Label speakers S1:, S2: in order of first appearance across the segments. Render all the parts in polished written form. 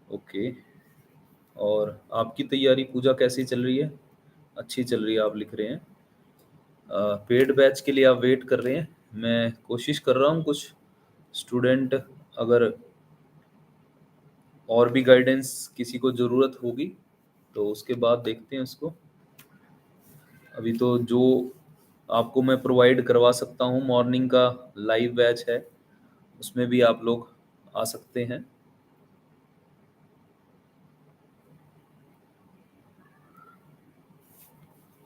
S1: Okay. और आपकी तैयारी पूजा कैसी चल रही है? अच्छी चल रही है, आप लिख रहे हैं। पेड बैच के लिए आप वेट कर रहे हैं। मैं कोशिश कर रहा हूँ कुछ स्टूडेंट, अगर और भी गाइडेंस किसी को ज़रूरत होगी तो उसके बाद देखते हैं उसको। अभी तो जो आपको मैं प्रोवाइड करवा सकता हूँ, मॉर्निंग का लाइव बैच है, उसमें भी आप लोग आ सकते हैं।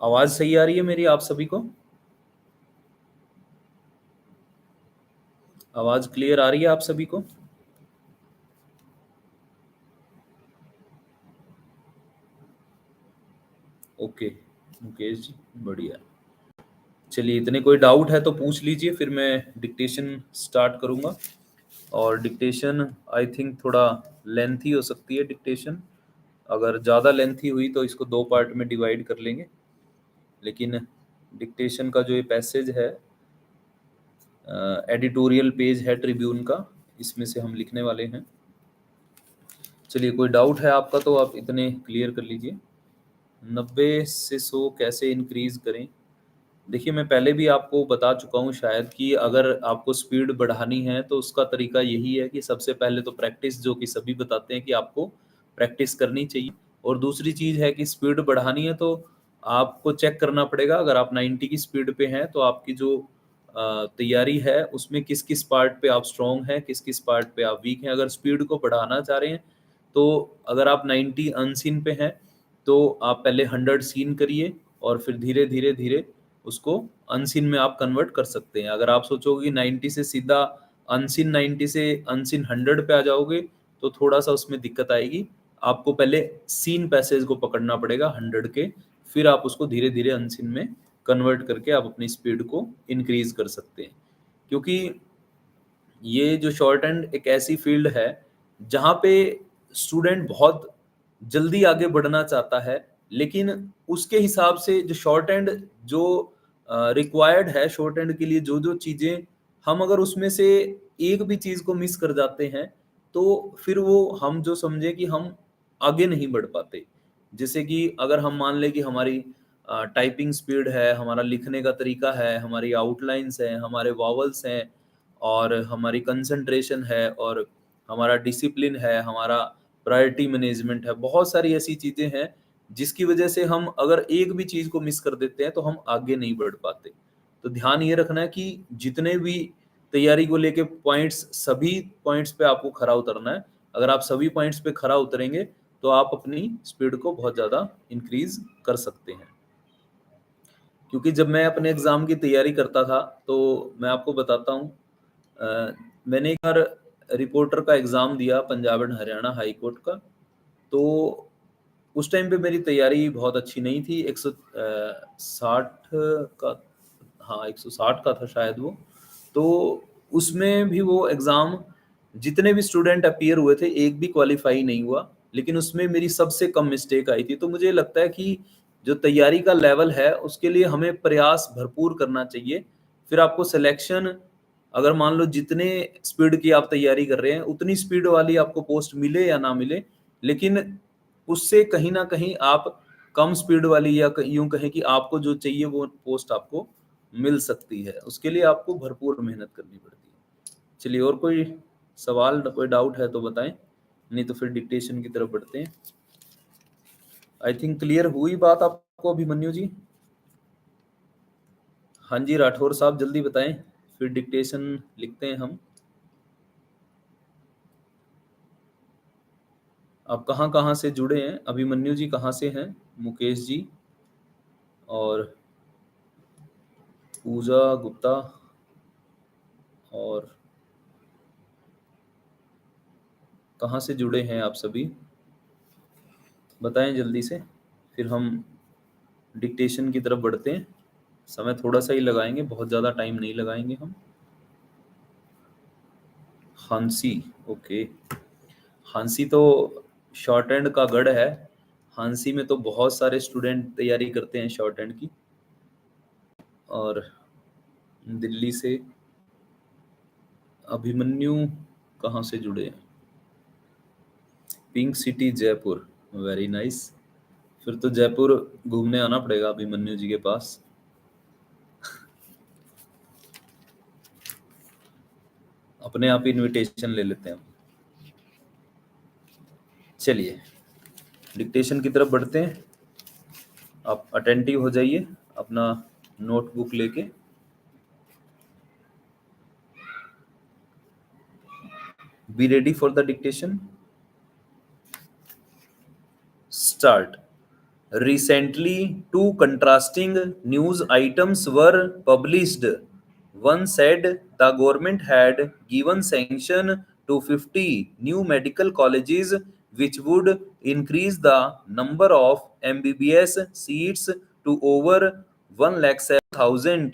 S1: आवाज़ सही आ रही है मेरी आप सभी को? आवाज़ क्लियर आ रही है आप सभी को? ओके मुकेश जी, बढ़िया। चलिए, इतने कोई डाउट है तो पूछ लीजिए, फिर मैं डिक्टेशन स्टार्ट करूँगा। और डिक्टेशन आई थिंक थोड़ा लेंथी हो सकती है डिक्टेशन। अगर ज़्यादा लेंथी हुई तो इसको दो पार्ट में डिवाइड कर लेंगे। लेकिन डिक्टेशन का जो ये पैसेज है, एडिटोरियल पेज है ट्रिब्यून का, इसमें से हम लिखने वाले हैं। चलिए, कोई डाउट है आपका तो आप इतने क्लियर कर लीजिए। 90 से 100 कैसे इंक्रीज करें? देखिए, मैं पहले भी आपको बता चुका हूँ शायद कि अगर आपको स्पीड बढ़ानी है तो उसका तरीका यही है कि सबसे पहले तो प्रैक्टिस, जो कि सभी बताते हैं कि आपको प्रैक्टिस करनी चाहिए। और दूसरी चीज़ है कि स्पीड बढ़ानी है तो आपको चेक करना पड़ेगा, अगर आप 90 की स्पीड पे हैं तो आपकी जो तैयारी है उसमें किस किस पार्ट पे आप स्ट्रॉन्ग हैं, किस किस पार्ट पे आप वीक हैं। अगर स्पीड को बढ़ाना चाह रहे हैं तो अगर आप 90 अनसीन पे हैं तो आप पहले 100 सीन करिए और फिर धीरे धीरे धीरे उसको अनसीन में आप कन्वर्ट कर सकते हैं। अगर आप सोचोगे कि 90 से सीधा अनसीन, 90 से अनसीन 100 पे आ जाओगे तो थोड़ा सा उसमें दिक्कत आएगी। आपको पहले सीन पैसेज को पकड़ना पड़ेगा 100 के, फिर आप उसको धीरे धीरे अनसीन में कन्वर्ट करके आप अपनी स्पीड को इंक्रीज कर सकते हैं। क्योंकि ये जो शॉर्ट हैंड एक ऐसी फील्ड है जहाँ पे स्टूडेंट बहुत जल्दी आगे बढ़ना चाहता है, लेकिन उसके हिसाब से जो शॉर्ट हैंड जो रिक्वायर्ड है शॉर्ट हैंड के लिए, जो जो चीज़ें हम अगर उसमें से एक भी चीज़ को मिस कर जाते हैं तो फिर वो हम जो समझे कि हम आगे नहीं बढ़ पाते। जैसे कि अगर हम मान लें कि हमारी टाइपिंग स्पीड है, हमारा लिखने का तरीका है, हमारी आउटलाइंस हैं, हमारे वॉवल्स हैं, और हमारी कंसंट्रेशन है, और हमारा डिसिप्लिन है, हमारा प्रायोरिटी मैनेजमेंट है, बहुत सारी ऐसी चीज़ें हैं जिसकी वजह से हम अगर एक भी चीज़ को मिस कर देते हैं तो हम आगे नहीं बढ़ पाते। तो ध्यान ये रखना है कि जितने भी तैयारी को लेके पॉइंट्स, सभी पॉइंट्स पे आपको खरा उतरना है। अगर आप सभी पॉइंट्स पे खरा उतरेंगे तो आप अपनी स्पीड को बहुत ज़्यादा इंक्रीज कर सकते हैं। क्योंकि जब मैं अपने एग्ज़ाम की तैयारी करता था तो मैं आपको बताता हूँ, मैंने एक बार रिपोर्टर का एग्ज़ाम दिया, Punjab and Haryana high court का। तो उस टाइम पे मेरी तैयारी बहुत अच्छी नहीं थी। 160 का, हाँ 160 का था शायद वो। तो उसमें भी वो एग्ज़ाम, जितने भी स्टूडेंट अपीयर हुए थे एक भी क्वालिफाई नहीं हुआ, लेकिन उसमें मेरी सबसे कम मिस्टेक आई थी। तो मुझे लगता है कि जो तैयारी का लेवल है उसके लिए हमें प्रयास भरपूर करना चाहिए। फिर आपको सिलेक्शन, अगर मान लो जितने स्पीड की आप तैयारी कर रहे हैं उतनी स्पीड वाली आपको पोस्ट मिले या ना मिले, लेकिन उससे कहीं ना कहीं आप कम स्पीड वाली, या यूं कहें कि आपको जो चाहिए वो पोस्ट आपको मिल सकती है। उसके लिए आपको भरपूर मेहनत करनी पड़ती है। चलिए, और कोई सवाल, कोई डाउट है तो बताएं, नहीं तो फिर डिक्टेशन की तरफ बढ़ते हैं। आई थिंक क्लियर हुई बात आपको अभिमन्यु जी? हाँ जी, राठौर साहब जल्दी बताएं, फिर डिक्टेशन लिखते हैं हम। आप कहाँ कहाँ से जुड़े हैं? अभिमन्यु जी कहाँ से हैं? मुकेश जी और पूजा गुप्ता, और कहाँ से जुड़े हैं आप सभी? बताएं जल्दी से, फिर हम डिक्टेशन की तरफ बढ़ते हैं। समय थोड़ा सा ही लगाएंगे, बहुत ज़्यादा टाइम नहीं लगाएंगे हम। हांसी, ओके। हांसी तो शॉर्ट हैंड का गढ़ है। हांसी में तो बहुत सारे स्टूडेंट तैयारी करते हैं शॉर्ट हैंड की। और दिल्ली से अभिमन्यु कहाँ से जुड़े हैं? Pink city Jaipur, very nice. फिर तो जयपुर घूमने आना पड़ेगा अभिमन्यु जी के पास। अपने आप इनविटेशन ले लेते हैं। चलिए डिक्टेशन की तरफ बढ़ते हैं। आप अटेंटिव हो जाइए अपना नोटबुक लेके। Be ready for the dictation. Start. Recently, two contrasting news items were published. One said the government had given sanction to 50 new medical colleges, which would increase the number of MBBS seats to over 107,000.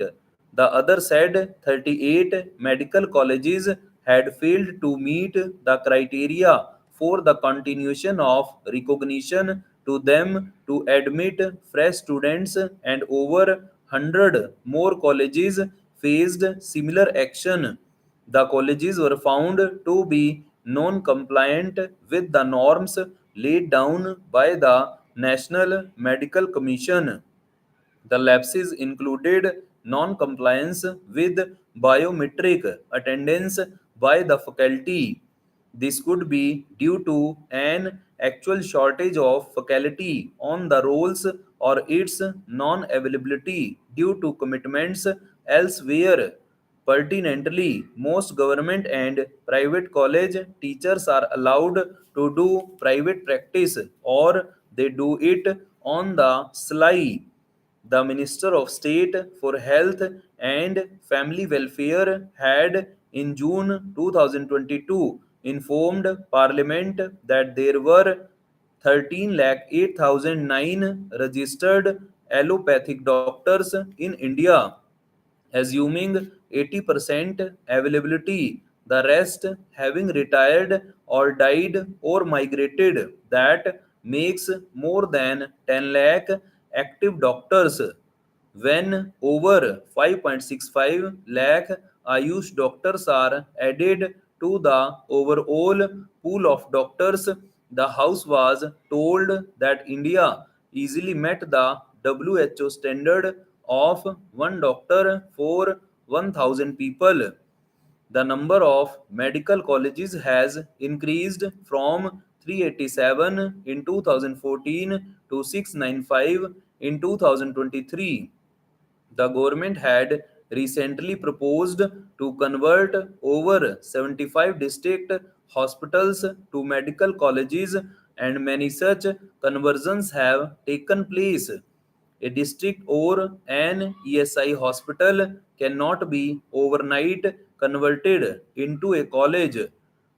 S1: The other said 38 medical colleges had failed to meet the criteria for the continuation of recognition to them to admit fresh students, and over 100 more colleges faced similar action. The colleges were found to be non-compliant with the norms laid down by the National Medical Commission. The lapses included non-compliance with biometric attendance by the faculty. This could be due to an actual shortage of faculty on the rolls or its non-availability due to commitments elsewhere. Pertinently, most government and private college teachers are allowed to do private practice, or they do it on the sly. The Minister of State for Health and Family Welfare had in June 2022 informed Parliament that there were 13,08,009 registered allopathic doctors in India, assuming 80% availability, the rest having retired or died or migrated. That makes more than 10 lakh active doctors. When over 5.65 lakh Ayush doctors are added to the overall pool of doctors, the House was told that India easily met the WHO standard of one doctor for 1,000 people. The number of medical colleges has increased from 387 in 2014 to 695 in 2023. The government had recently proposed to convert over 75 district hospitals to medical colleges, and many such conversions have taken place. A district or an ESI hospital cannot be overnight converted into a college.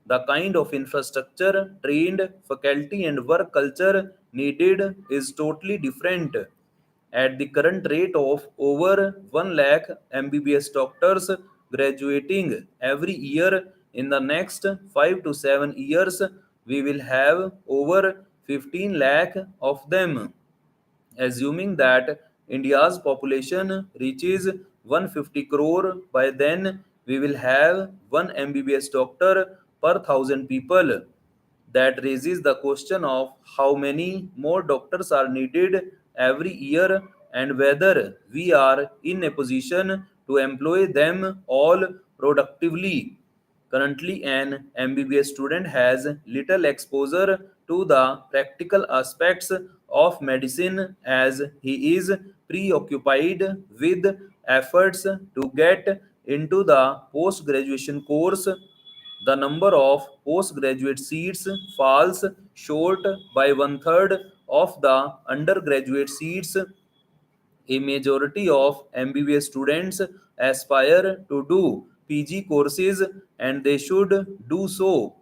S1: The kind of infrastructure, trained faculty, and work culture needed is totally different. At the current rate of over 1 lakh MBBS doctors graduating every year, in the next 5 to 7 years, we will have over 15 lakh of them. Assuming that India's population reaches 150 crore by then, we will have one MBBS doctor per 1,000 people. That raises the question of how many more doctors are needed every year and whether we are in a position to employ them all productively. Currently, an MBBS student has little exposure to the practical aspects of medicine as he is preoccupied with efforts to get into the post graduation course. The number of postgraduate seats falls short by one third of the undergraduate seats. A majority of MBBS students aspire to do PG courses, and they should do so.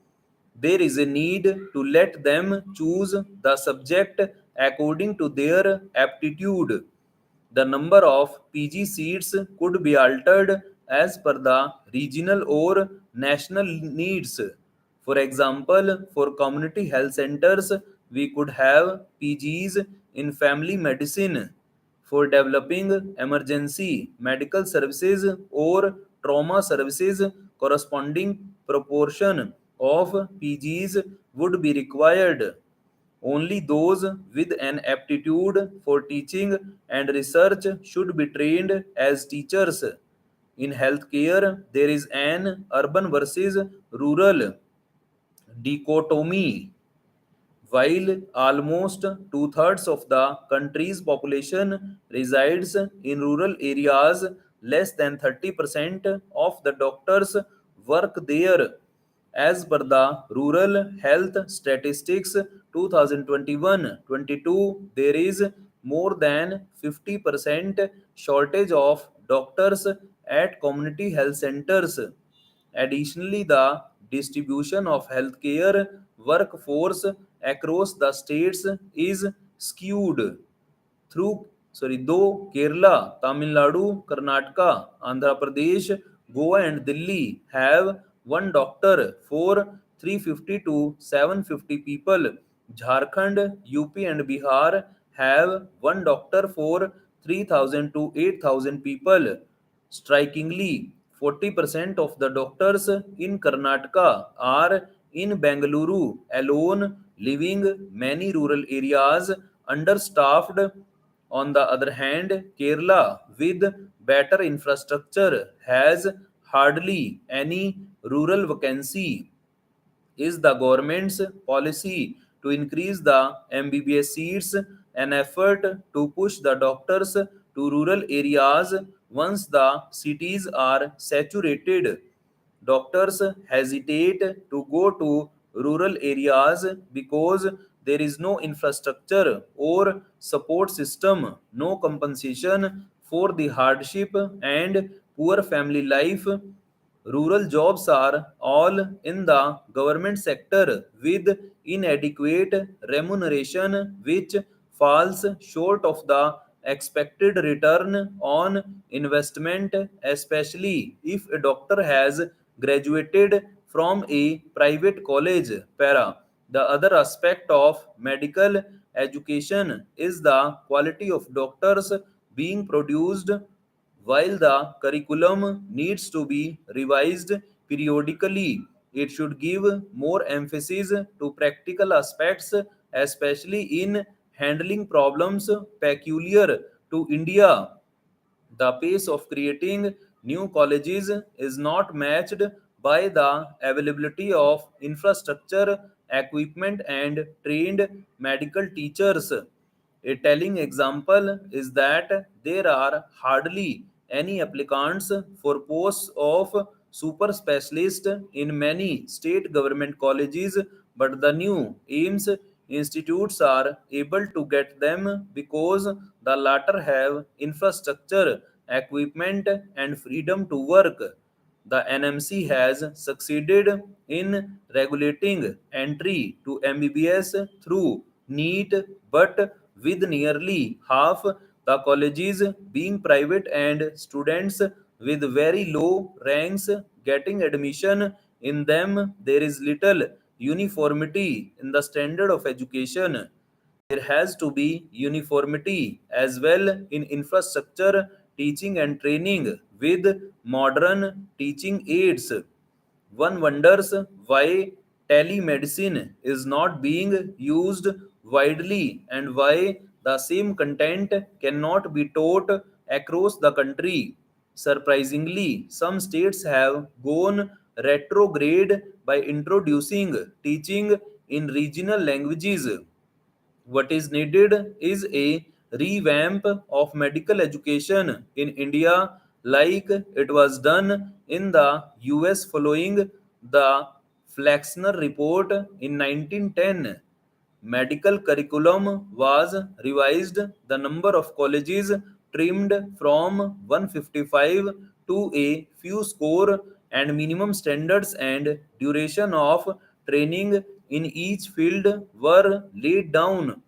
S1: There is a need to let them choose the subject according to their aptitude. The number of PG seats could be altered as per the regional or national needs. For example, for community health centers, we could have PGs in family medicine. For developing emergency medical services or trauma services, corresponding proportion of PGs would be required. Only those with an aptitude for teaching and research should be trained as teachers. In healthcare, there is an urban versus rural dichotomy. While almost two-thirds of the country's population resides in rural areas, less than 30% of the doctors work there. As per the Rural Health Statistics 2021-22, there is more than 50% shortage of doctors at community health centers. Additionally, the distribution of healthcare workforce across the states is skewed though Kerala, Tamil Nadu, Karnataka, Andhra Pradesh, Goa, and Delhi have one doctor for 350 to 750 people. Jharkhand, UP, and Bihar have one doctor for 3,000 to 8,000 people. Strikingly, 40% of the doctors in Karnataka are in Bengaluru alone, leaving many rural areas understaffed. On the other hand, Kerala, with better infrastructure, has hardly any rural vacancy. Is the government's policy to increase the MBBS seats an effort to push the doctors to rural areas once the cities are saturated? Doctors hesitate to go to rural areas because there is no infrastructure or support system, no compensation for the hardship and poor family life. Rural jobs are all in the government sector with inadequate remuneration, which falls short of the expected return on investment, especially if a doctor has graduated from a private college. Para. The other aspect of medical education is the quality of doctors being produced. While the curriculum needs to be revised periodically, it should give more emphasis to practical aspects, especially in handling problems peculiar to India. The pace of creating new colleges is not matched by the availability of infrastructure, equipment, and trained medical teachers. A telling example is that there are hardly any applicants for posts of super specialist in many state government colleges, but the new AIMS institutes are able to get them because the latter have infrastructure, equipment, and freedom to work. The NMC has succeeded in regulating entry to MBBS through NEET, but with nearly half the colleges being private and students with very low ranks getting admission in them, there is little uniformity in the standard of education. There has to be uniformity as well in infrastructure, teaching, and training with modern teaching aids. One wonders why telemedicine is not being used widely and why the same content cannot be taught across the country. Surprisingly, some states have gone retrograde by introducing teaching in regional languages. What is needed is a revamp of medical education in India, like it was done in the US following the Flexner report in 1910. Medical curriculum was revised, the number of colleges trimmed from 155 to a few score, and minimum standards and duration of training in each field were laid down.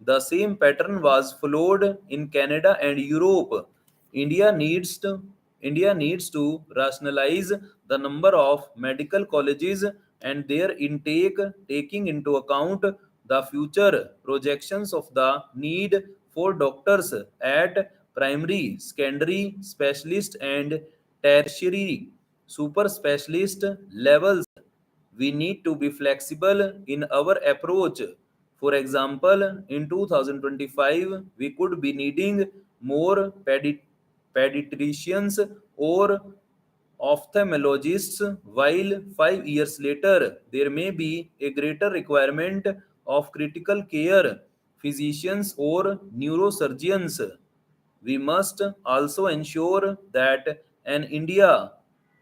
S1: The same pattern was followed in Canada and Europe. India needs to India needs to rationalize the number of medical colleges and their intake, taking into account the future projections of the need for doctors at primary, secondary, specialist, and tertiary super specialist levels. we need to be flexible in our approach. For example, in 2025, we could be needing more pediatricians or ophthalmologists, while 5 years later, there may be a greater requirement of critical care physicians or neurosurgeons. We must also ensure that an India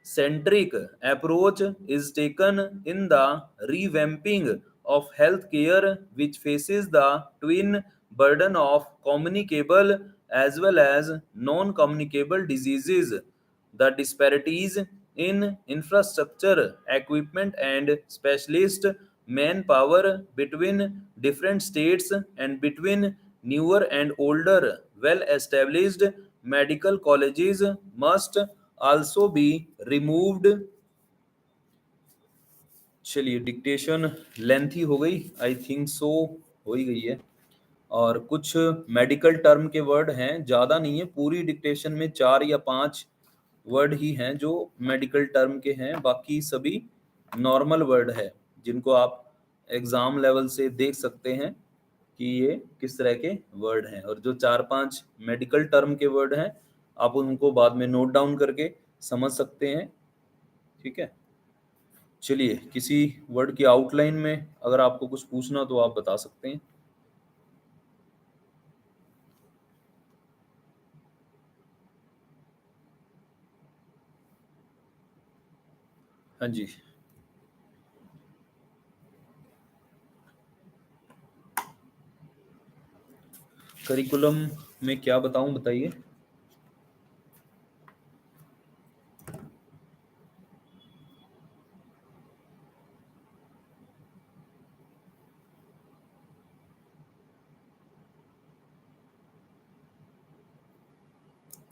S1: centric approach is taken in the revamping of healthcare, which faces the twin burden of communicable as well as non communicable diseases. The disparities in infrastructure, equipment, and specialist manpower between different states and between newer and older, well established medical colleges must also be removed. चलिए, dictation lengthy हो गई, I think so हो ही गई है। और कुछ medical term के word हैं, ज़्यादा नहीं है, पूरी डिक्टेशन में 4 या 5 वर्ड ही हैं जो मेडिकल टर्म के हैं, बाकी सभी नॉर्मल वर्ड है जिनको आप एग्जाम लेवल से देख सकते हैं कि ये किस तरह के वर्ड हैं। और जो 4-5 मेडिकल टर्म के वर्ड हैं आप उनको बाद में नोट डाउन करके समझ सकते हैं, ठीक है। चलिए, किसी वर्ड की आउटलाइन में अगर आपको कुछ पूछना तो आप बता सकते हैं। हाँ जी, करिकुलम में क्या बताऊं, बताइए।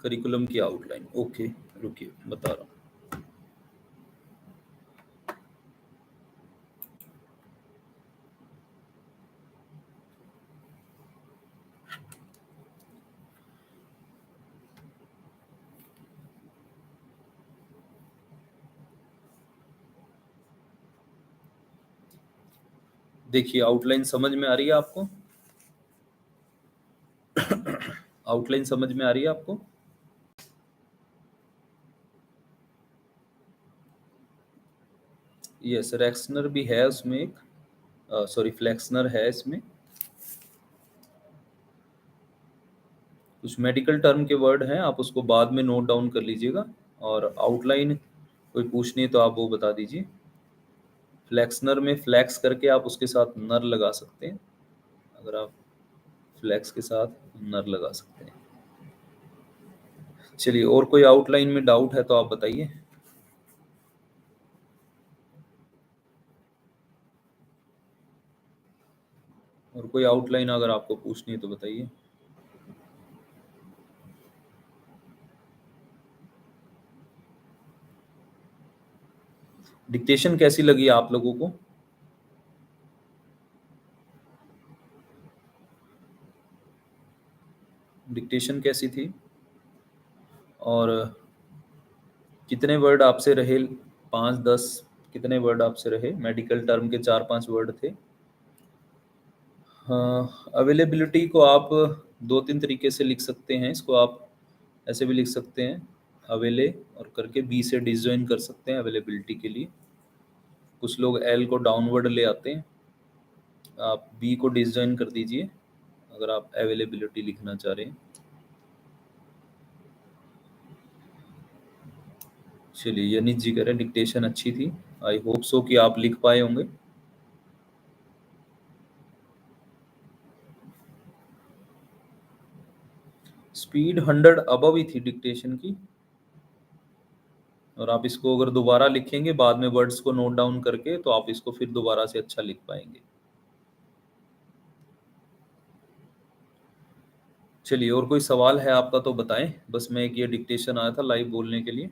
S1: करिकुलम की आउटलाइन, ओके, रुकिए बता रहा हूँ। देखिए, आउटलाइन समझ में आ रही है आपको? आउटलाइन समझ में आ रही है आपको? यस, रेक्सनर भी है उसमें एक, सॉरी फ्लेक्सनर है इसमें। कुछ मेडिकल टर्म के वर्ड हैं, आप उसको बाद में नोट डाउन कर लीजिएगा। और आउटलाइन कोई पूछनी है तो आप वो बता दीजिए। फ्लेक्सनर में फ्लैक्स करके आप उसके साथ नर लगा सकते हैं, अगर आप फ्लैक्स के साथ नर लगा सकते हैं। चलिए, और कोई आउटलाइन में डाउट है तो आप बताइए। और कोई आउटलाइन अगर आपको पूछनी है तो बताइए। डिक्टेशन कैसी लगी आप लोगों को? डिक्टेशन कैसी थी? और कितने वर्ड आपसे रहे? 5-10 कितने वर्ड आपसे रहे? मेडिकल टर्म के 4-5 वर्ड थे। हाँ, अवेलेबिलिटी को आप 2-3 तरीके से लिख सकते हैं। इसको आप ऐसे भी लिख सकते हैं, अवेले और करके बी से डिसजॉइन कर सकते हैं अवेलेबिलिटी के लिए। कुछ लोग एल को डाउनवर्ड ले आते हैं, आप बी को डिसजॉइन कर दीजिए अगर आप अवेलेबिलिटी लिखना चाह रहे हैं। चलिए, यनीत जी कह रहे हैं डिक्टेशन अच्छी थी, आई होप सो कि आप लिख पाए होंगे। स्पीड 100 अबव ही थी डिक्टेशन की। और आप इसको अगर दोबारा लिखेंगे बाद में वर्ड्स को नोट डाउन करके तो आप इसको फिर दोबारा से अच्छा लिख पाएंगे। चलिए, और कोई सवाल है आपका तो बताएं। बस मैं एक ये डिक्टेशन आया था लाइव बोलने के लिए,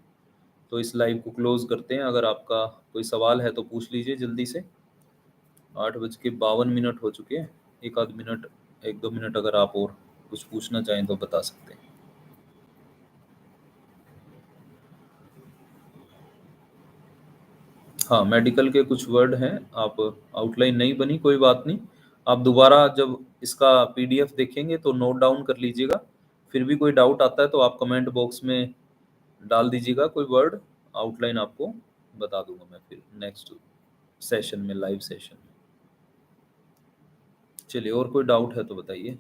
S1: तो इस लाइव को क्लोज करते हैं। अगर आपका कोई सवाल है तो पूछ लीजिए जल्दी से। 8:52 हो चुके हैं। एक आध मिनट, 1-2 मिनट अगर आप और कुछ पूछना चाहें तो बता सकते हैं। हाँ, मेडिकल के कुछ वर्ड हैं, आप आउटलाइन नहीं बनी कोई बात नहीं, आप दोबारा जब इसका पीडीएफ देखेंगे तो नोट डाउन कर लीजिएगा। फिर भी कोई डाउट आता है तो आप कमेंट बॉक्स में डाल दीजिएगा कोई वर्ड, आउटलाइन आपको बता दूंगा मैं फिर नेक्स्ट सेशन में, लाइव सेशन में। चलिए, और कोई डाउट है तो बताइए।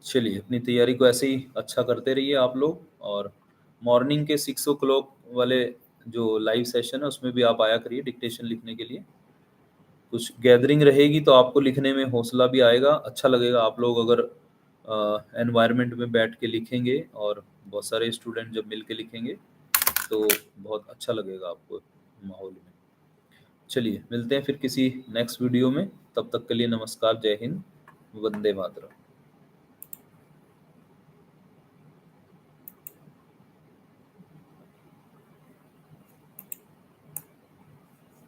S1: चलिए, अपनी तैयारी को ऐसे ही अच्छा करते रहिए आप लोग, और मॉर्निंग के 6 o'clock वाले जो लाइव सेशन है उसमें भी आप आया करिए डिक्टेशन लिखने के लिए। कुछ गैदरिंग रहेगी तो आपको लिखने में हौसला भी आएगा, अच्छा लगेगा। आप लोग अगर एनवायरनमेंट में बैठ के लिखेंगे और बहुत सारे स्टूडेंट जब मिल के लिखेंगे तो बहुत अच्छा लगेगा आपको माहौल में। चलिए, मिलते हैं फिर किसी नेक्स्ट वीडियो में, तब तक के लिए नमस्कार, जय हिंद, वंदे मातरम।